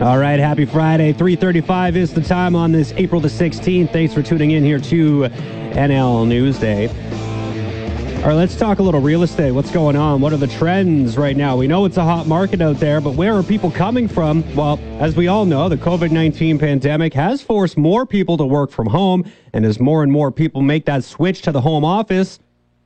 All right, happy Friday. 3:35 is the time on this April the 16th. Thanks for tuning in here to NL Newsday. All right, let's talk a little real estate. What's going on? What are the trends right now? We know it's a hot market out there, but where are people coming from? Well, as we all know, the COVID-19 pandemic has forced more people to work from home, and as more and more people make that switch to the home office,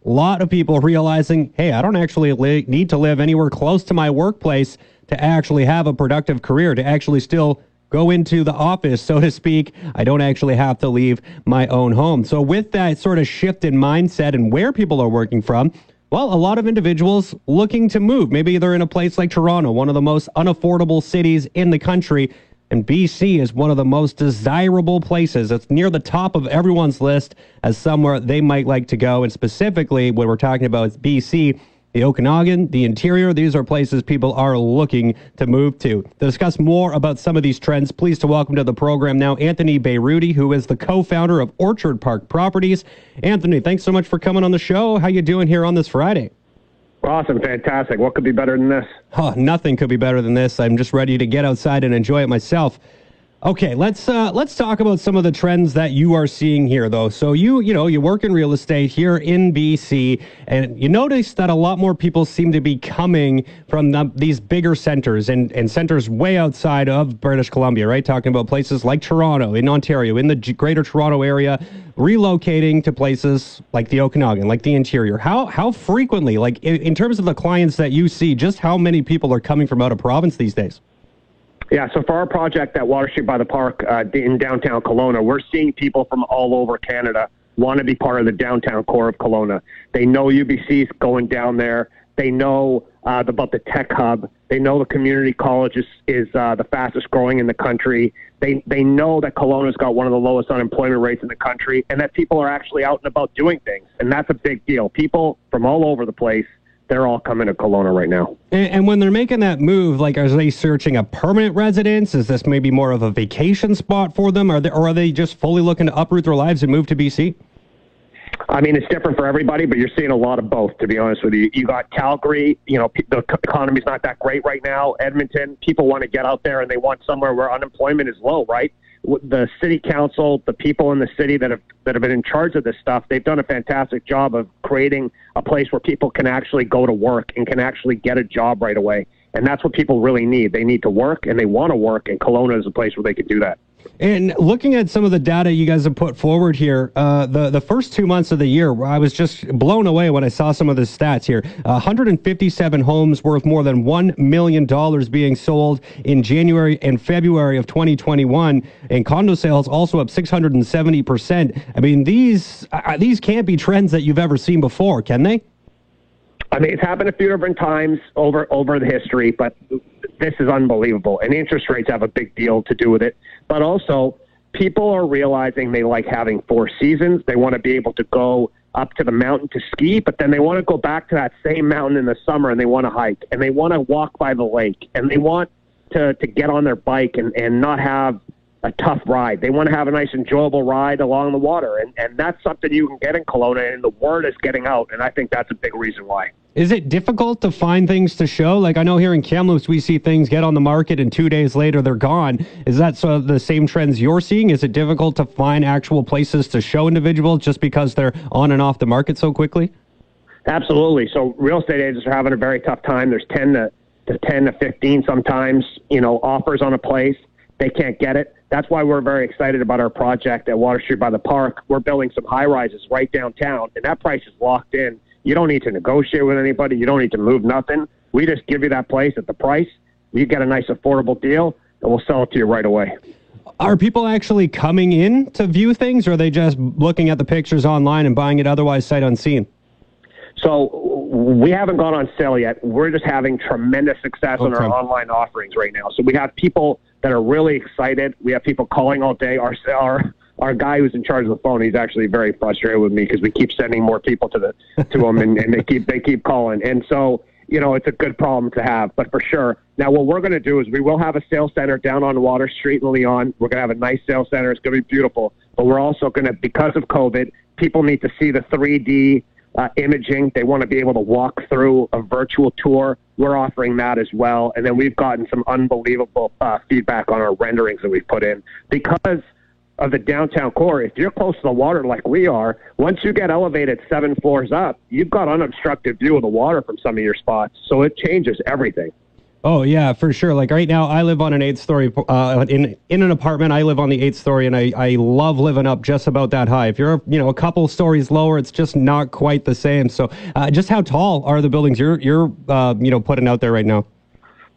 a lot of people realizing, hey, I don't actually need to live anywhere close to my workplace to actually have a productive career, to actually still go into the office, so to speak. I don't actually have to leave my own home. So with that sort of shift in mindset and where people are working from, well, a lot of individuals looking to move. Maybe they're in a place like Toronto, one of the most unaffordable cities in the country. And BC is one of the most desirable places. It's near the top of everyone's list as somewhere they might like to go. And specifically, when we're talking about BC, the Okanagan, the interior, these are places people are looking to move to. To discuss more about some of these trends, pleased to welcome to the program now Anthony Beyroudi, who is the co-founder of Orchard Park Properties. Anthony, thanks so much for coming on the show. How you doing here on this Friday? Awesome, fantastic. What could be better than this? Oh, nothing could be better than this. I'm just ready to get outside and enjoy it myself. Okay, let's talk about some of the trends that you are seeing here, though. So you work in real estate here in BC, and you notice that a lot more people seem to be coming from these bigger centers and centers way outside of British Columbia, right? Talking about places like Toronto, in Ontario, in the Greater Toronto area, relocating to places like the Okanagan, like the interior. How frequently, like in terms of the clients that you see, just how many people are coming from out of province these days? Yeah, so for our project at Water Street by the Park in downtown Kelowna, we're seeing people from all over Canada want to be part of the downtown core of Kelowna. They know UBC's going down there. They know about the tech hub. They know the community college is the fastest growing in the country. They know that Kelowna's got one of the lowest unemployment rates in the country, and that people are actually out and about doing things. And that's a big deal. People from all over the place, they're all coming to Kelowna right now. And when they're making that move, like, are they searching a permanent residence? Is this maybe more of a vacation spot for them? Or are they just fully looking to uproot their lives and move to BC? I mean, it's different for everybody, but you're seeing a lot of both, to be honest with you. You got Calgary, the economy's not that great right now. Edmonton, people want to get out there and they want somewhere where unemployment is low, right? The city council, the people in the city that have been in charge of this stuff, they've done a fantastic job of creating a place where people can actually go to work and can actually get a job right away. And that's what people really need. They need to work and they want to work, and Kelowna is a place where they can do that. And looking at some of the data you guys have put forward here, the first 2 months of the year, I was just blown away when I saw some of the stats here. 157 homes worth more than $1 million being sold in January and February of 2021, and condo sales also up 670%. I mean, these can't be trends that you've ever seen before, can they? I mean, it's happened a few different times over the history, but this is unbelievable. And interest rates have a big deal to do with it. But also, people are realizing they like having four seasons. They want to be able to go up to the mountain to ski, but then they want to go back to that same mountain in the summer, and they want to hike, and they want to walk by the lake, and they want to get on their bike and not have a tough ride. They want to have a nice, enjoyable ride along the water, and that's something you can get in Kelowna, and the word is getting out, and I think that's a big reason why. Is it difficult to find things to show? Like, I know here in Kamloops, we see things get on the market and 2 days later they're gone. Is that sort of the same trends you're seeing? Is it difficult to find actual places to show individuals just because they're on and off the market so quickly? Absolutely. So real estate agents are having a very tough time. There's 10 to 15 sometimes, offers on a place. They can't get it. That's why we're very excited about our project at Water Street by the Park. We're building some high-rises right downtown, and that price is locked in. You don't need to negotiate with anybody. You don't need to move nothing. We just give you that place at the price. You get a nice, affordable deal, and we'll sell it to you right away. Are people actually coming in to view things, or are they just looking at the pictures online and buying it otherwise sight unseen? So we haven't gone on sale yet. We're just having tremendous success on our online offerings right now. So we have people that are really excited. We have people calling all day. Our guy who's in charge of the phone, he's actually very frustrated with me because we keep sending more people to him, and they keep calling. And so, it's a good problem to have. But for sure, now what we're going to do is we will have a sales center down on Water Street in Leon. We're going to have a nice sales center. It's going to be beautiful. But we're also going to, because of COVID, people need to see the 3D imaging. They want to be able to walk through a virtual tour. We're offering that as well. And then we've gotten some unbelievable feedback on our renderings that we've put in. Because of the downtown core, if you're close to the water like we are, once you get elevated 7 floors up, you've got unobstructed view of the water from some of your spots. So it changes everything. Oh, yeah, for sure. Like right now, I live on an 8th-story, in an apartment. I live on the 8th story, and I love living up just about that high. If you're, a couple stories lower, it's just not quite the same. So just how tall are the buildings you're putting out there right now?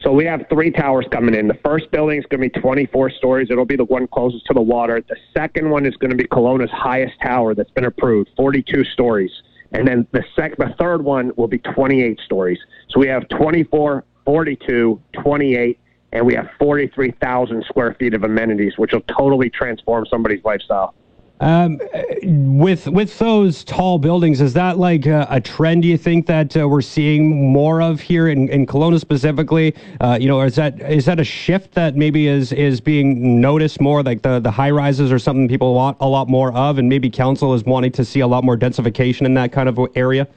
So we have 3 towers coming in. The first building is going to be 24 stories. It'll be the one closest to the water. The second one is going to be Kelowna's highest tower that's been approved, 42 stories. And then the third one will be 28 stories. So we have 24, 42, 28, and we have 43,000 square feet of amenities, which will totally transform somebody's lifestyle. With those tall buildings, is that like a trend, do you think, that we're seeing more of here in Kelowna specifically? Or is that a shift that maybe is being noticed more, like the high rises are something people want a lot more of, and maybe council is wanting to see a lot more densification in that kind of area?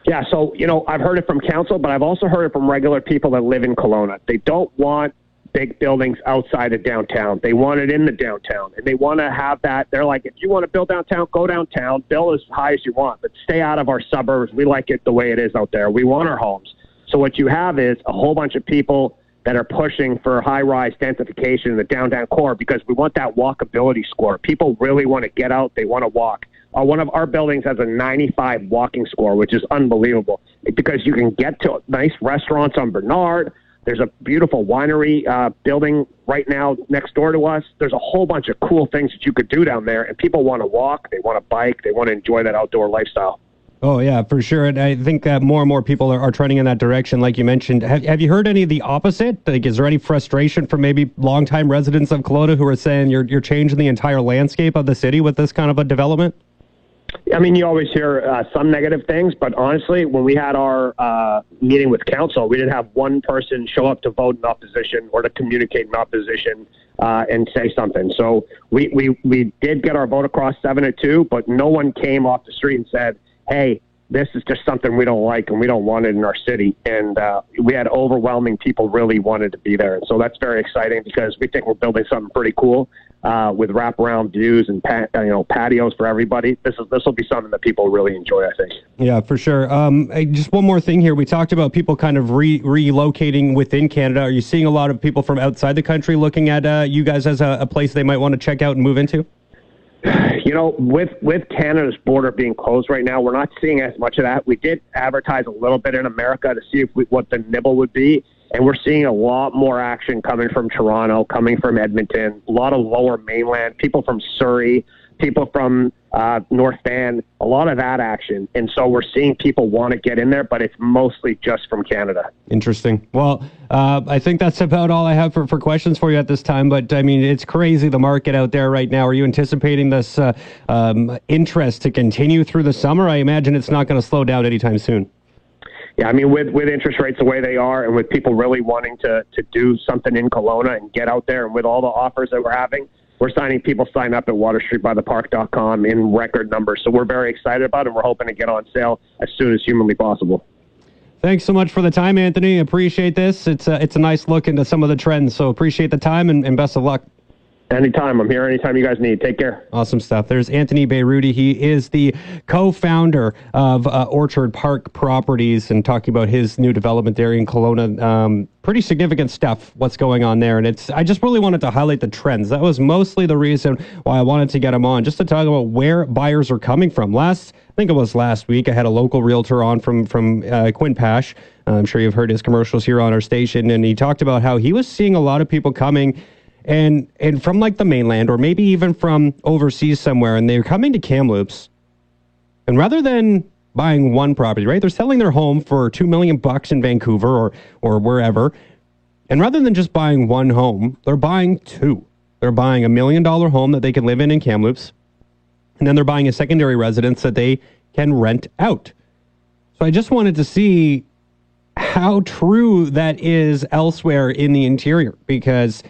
Yeah, so, I've heard it from council, but I've also heard it from regular people that live in Kelowna. They don't want big buildings outside of downtown. They want it in the downtown, and they want to have that. They're like, if you want to build downtown, go downtown, build as high as you want, but stay out of our suburbs. We like it the way it is out there. We want our homes. So what you have is a whole bunch of people that are pushing for high-rise densification in the downtown core because we want that walkability score. People really want to get out. They want to walk. One of our buildings has a 95 walking score, which is unbelievable because you can get to nice restaurants on Bernard. There's a beautiful winery building right now next door to us. There's a whole bunch of cool things that you could do down there, and people want to walk, they want to bike, they want to enjoy that outdoor lifestyle. Oh, yeah, for sure. And I think that more and more people are trending in that direction, like you mentioned. Have you heard any of the opposite? Like, is there any frustration from maybe longtime residents of Kelowna who are saying you're changing the entire landscape of the city with this kind of a development? I mean, you always hear some negative things, but honestly, when we had our meeting with council, we didn't have one person show up to vote in opposition or to communicate in opposition and say something. So we did get our vote across 7-2, but no one came off the street and said, hey, this is just something we don't like and we don't want it in our city. And we had overwhelming people really wanted to be there. And so that's very exciting because we think we're building something pretty cool with wraparound views and patios for everybody. This will be something that people really enjoy, I think. Yeah, for sure. Just one more thing here. We talked about people kind of relocating within Canada. Are you seeing a lot of people from outside the country looking at you guys as a place they might want to check out and move into? With Canada's border being closed right now, we're not seeing as much of that. We did advertise a little bit in America to see what the nibble would be, and we're seeing a lot more action coming from Toronto, coming from Edmonton, a lot of lower mainland, people from Surrey, people from North Van, a lot of that action. And so we're seeing people want to get in there, but it's mostly just from Canada. Interesting. Well, I think that's about all I have for questions for you at this time. But, I mean, it's crazy, the market out there right now. Are you anticipating this interest to continue through the summer? I imagine it's not going to slow down anytime soon. Yeah, I mean, with interest rates the way they are and with people really wanting to do something in Kelowna and get out there, and with all the offers that we're having, we're signing people sign up at waterstreetbythepark.com in record numbers. So we're very excited about it, and we're hoping to get on sale as soon as humanly possible. Thanks so much for the time, Anthony. Appreciate this. It's a nice look into some of the trends. So appreciate the time and best of luck. Anytime. I'm here anytime you guys need. Take care. Awesome stuff. There's Anthony Beiruti. He is the co-founder of Orchard Park Properties and talking about his new development there in Kelowna. Pretty significant stuff, what's going on there. And I just really wanted to highlight the trends. That was mostly the reason why I wanted to get him on, just to talk about where buyers are coming from. I think it was last week, I had a local realtor on from Quinpash. I'm sure you've heard his commercials here on our station. And he talked about how he was seeing a lot of people coming and from like the mainland or maybe even from overseas somewhere, and they're coming to Kamloops, and rather than buying one property, right, they're selling their home for $2 million in Vancouver or wherever, and rather than just buying one home, they're buying two. They're buying $1 million home that they can live in Kamloops, and then they're buying a secondary residence that they can rent out. So I just wanted to see how true that is elsewhere in the interior, because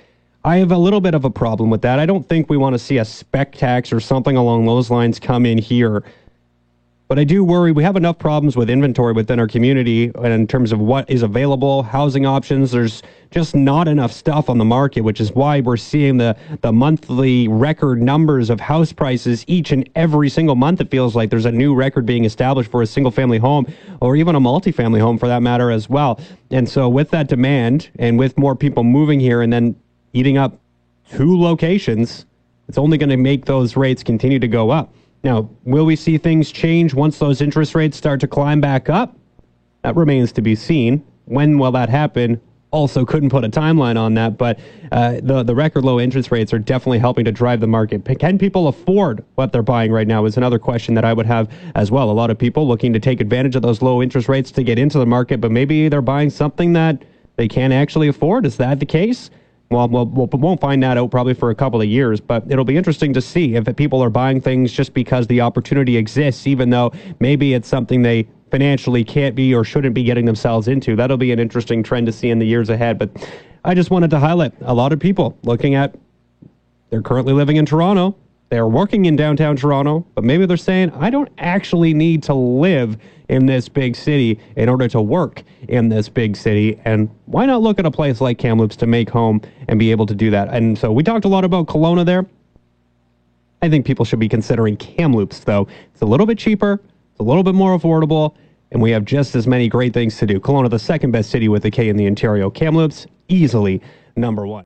I have a little bit of a problem with that. I don't think we want to see a spec tax or something along those lines come in here But I do worry we have enough problems with inventory within our community in terms of what is available, housing options. There's just not enough stuff on the market, which is why we're seeing the monthly record numbers of house prices each and every single month. It feels like there's a new record being established for a single family home or even a multifamily home for that matter as well. And so with that demand and with more people moving here and then eating up 2 locations, it's only going to make those rates continue to go up. Now, will we see things change once those interest rates start to climb back up? That remains to be seen. When will that happen? Also couldn't put a timeline on that, but the record low interest rates are definitely helping to drive the market. Can people afford what they're buying right now is another question that I would have as well. A lot of people looking to take advantage of those low interest rates to get into the market, but maybe they're buying something that they can't actually afford. Is that the case? Well, we won't find that out probably for a couple of years, but it'll be interesting to see if people are buying things just because the opportunity exists, even though maybe it's something they financially can't be or shouldn't be getting themselves into. That'll be an interesting trend to see in the years ahead. But I just wanted to highlight a lot of people looking at, they're currently living in Toronto. They're working in downtown Toronto, but maybe they're saying, I don't actually need to live in this big city in order to work in this big city. And why not look at a place like Kamloops to make home and be able to do that? And so we talked a lot about Kelowna there. I think people should be considering Kamloops, though. It's a little bit cheaper, it's a little bit more affordable, and we have just as many great things to do. Kelowna, the second best city with a K in the Ontario. Kamloops, easily number 1.